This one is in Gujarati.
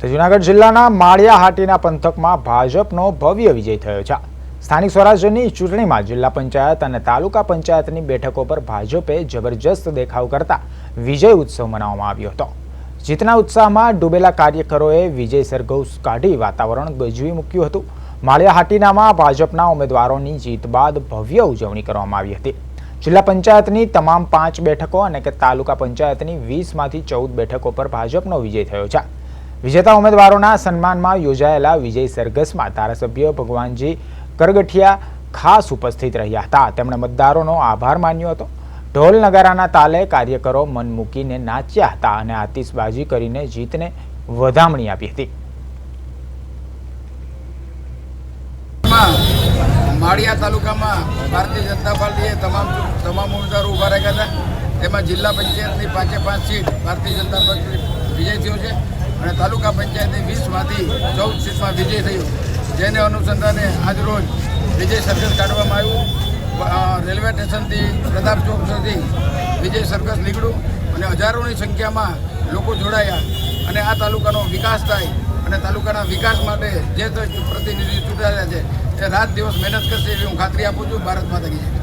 જૂનાગઢ જિલ્લાના માળિયા હાટીના પંથકમાં ભાજપનો ભવ્ય વિજય થયો છે। સ્થાનિક સ્વરાજ્યની ચૂંટણીમાં જિલ્લા પંચાયત અને તાલુકા પંચાયતની બેઠકો પર ભાજપે જબરજસ્ત દેખાવ કરતા વિજય ઉત્સવ મનાવવામાં આવ્યો હતો। જીતના ઉત્સાહમાં ડૂબેલા કાર્યકરોએ વિજય સરઘસ કાઢી વાતાવરણ ગજવી મૂક્યું હતું। માળિયા હાટીનામાં ભાજપના ઉમેદવારોની જીત બાદ ભવ્ય ઉજવણી કરવામાં આવી હતી। જિલ્લા પંચાયતની તમામ 5 બેઠકો અને તાલુકા પંચાયતની 20માંથી 14 બેઠકો પર ભાજપનો વિજય થયો છે। વિજેતા ઉમેદવારોના સન્માનમાં યોજાયેલા વિજય સરઘસમાં ધારાસભ્ય ભગવાનજી કરગઠિયા ખાસ ઉપસ્થિત રહ્યા હતા। તેમણે મતદારોનો આભાર માન્યો હતો। ઢોલ નગારાના તાલે કાર્યકરો મન મૂકીને નાચ્યા હતા અને આતિશબાજી કરીને જીતને વધામણી આપી હતી। માળિયા તાલુકામાં ભારતીય જનતા પાર્ટીએ તમામ ઉમેદવારો ઊભા રાખ્યા હતા। તેમાં જિલ્લા પંચાયતની 5 સીટ ભારતીય જનતા પાર્ટી વિજય થયો છે અને તાલુકા પંચાયતની 20માંથી 14 સીટમાં વિજય થયો, જેને અનુસંધાને આજરોજ વિજય સરઘસ કાઢવામાં આવ્યું। રેલવે સ્ટેશનથી પ્રતાપ ચોક સુધી વિજય સરઘસ નીકળ્યું અને હજારોની સંખ્યામાં લોકો જોડાયા અને આ તાલુકાનો વિકાસ થાય અને તાલુકાના વિકાસ માટે જે પ્રતિનિધિ ચૂંટાયેલા છે એ રાત દિવસ મહેનત કરશે એવી હું ખાતરી આપું છું। ભારત માતા કી જય।